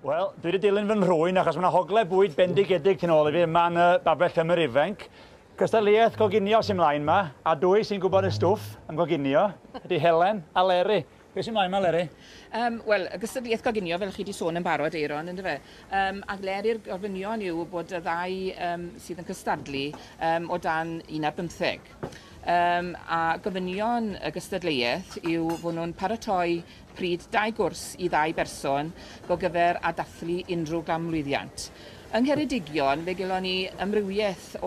Wel, dwi wedi dilyn fy nhrwyn achos mae yna hogle bwyd bendigedig tu ôl i fi. Mae'n babell Cymru ifanc. Cystadleuaeth goginio sy'n mlaen yma, a dwy sy'n gwybod y stwff am goginio, ydy Helen a Leri. Beth sy'n mlaen yma, Leri? Wel, y gystadleuaeth goginio, fel chi wedi sôn yn barod, Eiron, ynddo fe. Ac Leri'r gofynion yw bod y ddau sydd yn cystadlu o dan 1.15. A gofynion y gystadleuaeth yw bod nhw'n paratoi pryd 2 gwrs i 2 berson go gyfer a dathlu unrhyw gamlwyddiant. Yng Ngheredigion, fe gelon ni ymrywiaeth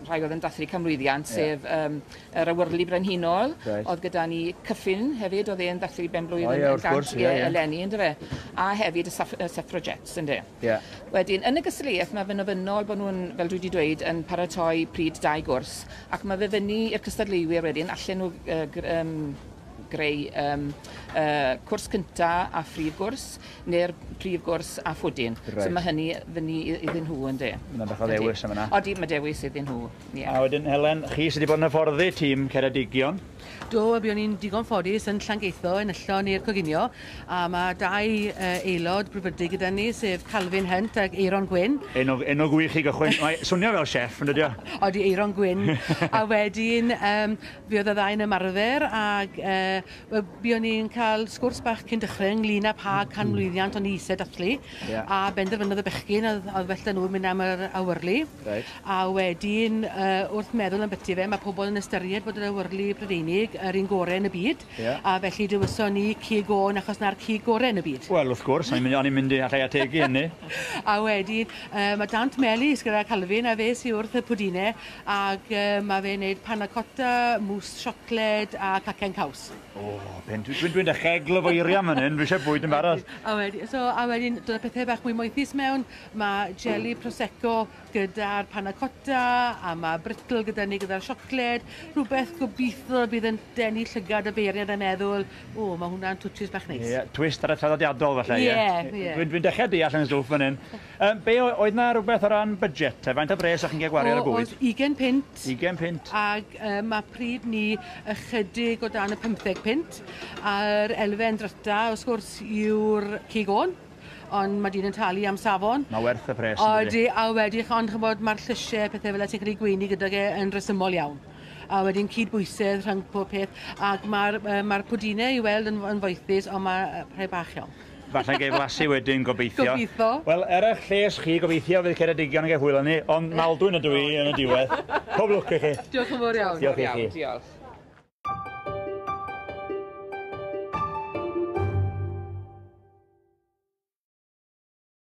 rhai oedd yn dathlu camlwyddiant, sef yr awyrlu brenhinol. Oedd gyda ni Cyffin hefyd, oedd e'n dathlu benblwydd yn gant eleni, ynddo fe. A hefyd y suffragettes, ynddo. Wedyn, yn y gystadleuaeth, mae fe'n ofynnol bod nhw'n, fel dwi wedi dweud, yn paratoi pryd 2 gwrs. Ac mae fe fyny i'r cystadleuwyr wedyn, allan nhw greu cwrs cynta a phrif gwrs, neu'r prif gwrs a ffwdyn. So mae hynny fyny iddyn nhw yn de. Mae'n bach o ddewis am yna. Odi, mae dewis iddyn nhw. A wedyn, Helen, chi sydd wedi bod yn hyfforddi tîm Ceredigion? Do, buon ni'n digon ffodus yn Llangeitho, yn yllon i'r coginio, a mae 2 aelod brofydig gyda ni, sef Calvin Hunt ac Eiron Gwyn. Enw gwych i gychwyn. Mae swnio fel chef, yn dydio? Odi, Eiron Gwyn. A wedyn, fi oedd y ddau'n ymarfer, ac buon ni'n cael sgwrs bach cyn dechrau ynglyn â pa canmlwyddiant o'n isau dathlu, a benderfynodd y bechgyn a felly nhw'n mynd am yr awyrlu. A wedyn, wrth meddwl yn byty fe, mae pobl yn ystyried bod yr awyrlu Brydeinig yr un gorau yn y byd, a felly dywyson ni cig o'n achos na'r cig gorau yn y byd. Wel, wrth gwrs, o'n i'n mynd i allai ategu hynny. A wedyn, mae Dant Melis gyda Calvin a fe sy'n wrth y pwdinau, ac mae fe'n gwneud panna cotta, mousse siocled a cacen caws. Dwi'n dechrau glyfeirio fan hyn, fi eisiau bwyd yn barod. A wedyn, dod y pethau bach mwy moethus mewn, mae jelly prosecco gyda'r panna cotta, a mae brittle gyda ni gyda'r siocled, rhywbeth gobeithio bydd yn denu llygad y beiriad yn meddwl, mae hwnna'n twtsis bach neis. Twist ar y traddodiadol falle, ie. Dwi'n dechrau deall yn stwff fan hyn. Be oedd na rhywbeth o ran budget? Faint o bres o'ch chi'n cael gwario ar y bwyd? Oedd 20 pint. 20 pint. Ac mae pryd ni ychydig o dan y 15 pint. A'r elfen dryta, wrth gwrs, yw'r cigon. Ond mae dyn yn talu am safon. Mae werth y pres. Odi, a wedi, ond chymod, mae'r llysiau pethau fel sy'n cael ei gweini gyda ge yn resymol iawn. A wedyn cydbwysedd rhwng pob peth. Ac mae'r pwdinau i weld yn foethus, ond mae rhai bach iawn. Falle geif flasu wedyn, gobeithio. Gobeithio. Wel, eich lles chi, gobeithio fydd Ceredigion yn cael hwyl ni, ond naldwyn ydw i yn y diwedd. Pob lwc i chi. Diolch yn fawr iawn. Diolch i chi. Diolch.